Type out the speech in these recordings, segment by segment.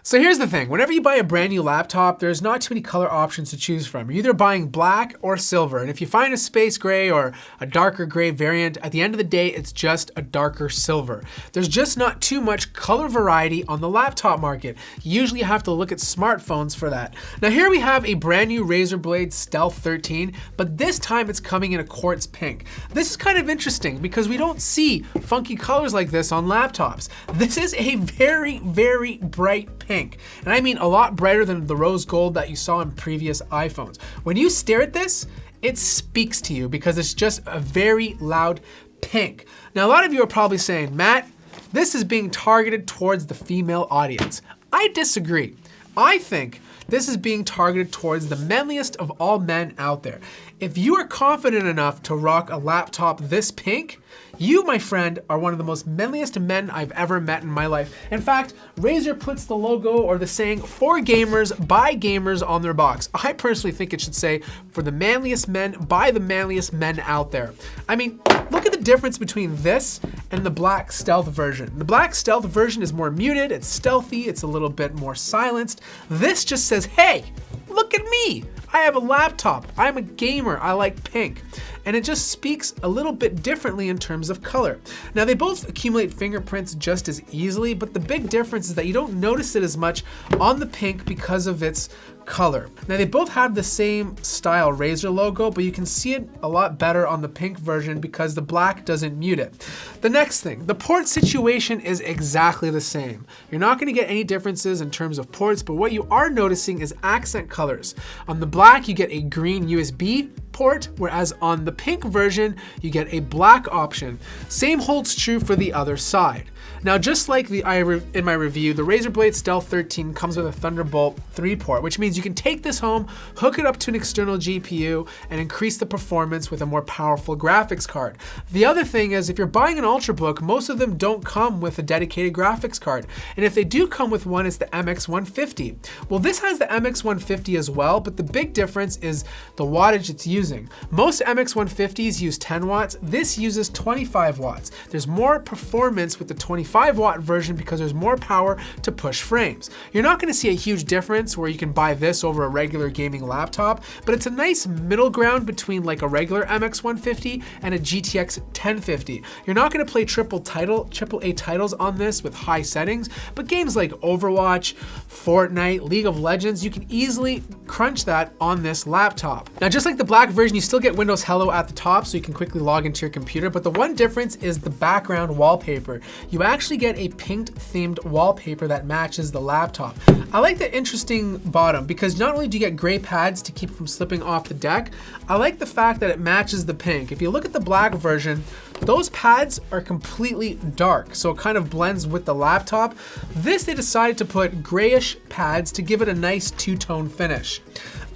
So here's the thing, whenever you buy a brand new laptop, there's not too many color options to choose from. You're either buying black or silver, and if you find a space gray or a darker gray variant, at the end of the day, it's just a darker silver. There's just not too much color variety on the laptop market. You usually have to look at smartphones for that. Now here we have a brand new Razer Blade Stealth 13, but this time it's coming in a quartz pink. This is kind of interesting because we don't see funky colors like this on laptops. This is a very, very bright pink. And I mean a lot brighter than the rose gold that you saw in previous iPhones. When you stare at this, it speaks to you because it's just a very loud pink. Now, a lot of you are probably saying, Matt, this is being targeted towards the female audience. I disagree. I think this is being targeted towards the manliest of all men out there. If you are confident enough to rock a laptop this pink, you, my friend, are one of the most manliest men I've ever met in my life. In fact, Razer puts the logo or the saying, for gamers, by gamers on their box. I personally think it should say, for the manliest men, by the manliest men out there. I mean, look at the difference between this and the black stealth version. The black stealth version is more muted, it's stealthy, it's a little bit more silenced. This just says, hey, look at me. I have a laptop, I'm a gamer, I like pink. And it just speaks a little bit differently in terms of color. Now they both accumulate fingerprints just as easily, but the big difference is that you don't notice it as much on the pink because of its color. Now they both have the same style Razer logo, but you can see it a lot better on the pink version because the black doesn't mute it. The next thing, the port situation is exactly the same. You're not gonna get any differences in terms of ports, but what you are noticing is accent colors. On the black, you get a green USB port, whereas on the pink version, you get a black option. Same holds true for the other side. Now, just like in my review, the Razer Blade Stealth 13 comes with a Thunderbolt 3 port, which means you can take this home, hook it up to an external GPU, and increase the performance with a more powerful graphics card. The other thing is, if you're buying an Ultrabook, most of them don't come with a dedicated graphics card. And if they do come with one, it's the MX150. Well, this has the MX150 as well, but the big difference is the wattage it's using. Most MX150s use 10 watts. This uses 25 watts. There's more performance with the 25-watt version because there's more power to push frames. You're not going to see a huge difference where you can buy this over a regular gaming laptop, but it's a nice middle ground between like a regular MX150 and a GTX 1050. You're not going to play AAA titles on this with high settings, but games like Overwatch, Fortnite, League of Legends, you can easily crunch that on this laptop. Now, just like the black version, you still get Windows Hello at the top, so you can quickly log into your computer, but the one difference is the background wallpaper. You actually get a pink themed wallpaper that matches the laptop. I like the interesting bottom because not only do you get gray pads to keep from slipping off the deck, I like the fact that it matches the pink. If you look at the black version, those pads are completely dark, so it kind of blends with the laptop. This, they decided to put grayish pads to give it a nice two-tone finish.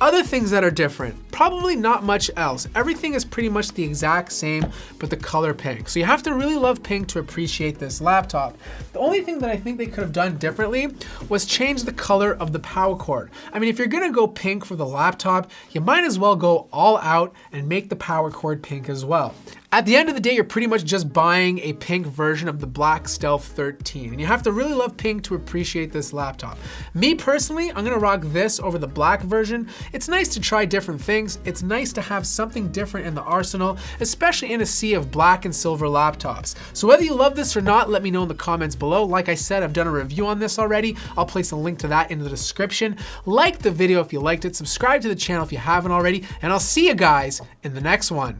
Other things that are different, probably not much else. Everything is pretty much the exact same, but the color pink. So you have to really love pink to appreciate this laptop. The only thing that I think they could have done differently was change the color of the power cord. I mean, if you're gonna go pink for the laptop, you might as well go all out and make the power cord pink as well. At the end of the day, you're pretty much just buying a pink version of the Black Stealth 13, and you have to really love pink to appreciate this laptop. Me personally, I'm gonna rock this over the black version. It's nice to try different things. It's nice to have something different in the arsenal, especially in a sea of black and silver laptops. So whether you love this or not, let me know in the comments below. Like I said, I've done a review on this already. I'll place a link to that in the description. Like the video if you liked it, subscribe to the channel if you haven't already, and I'll see you guys in the next one.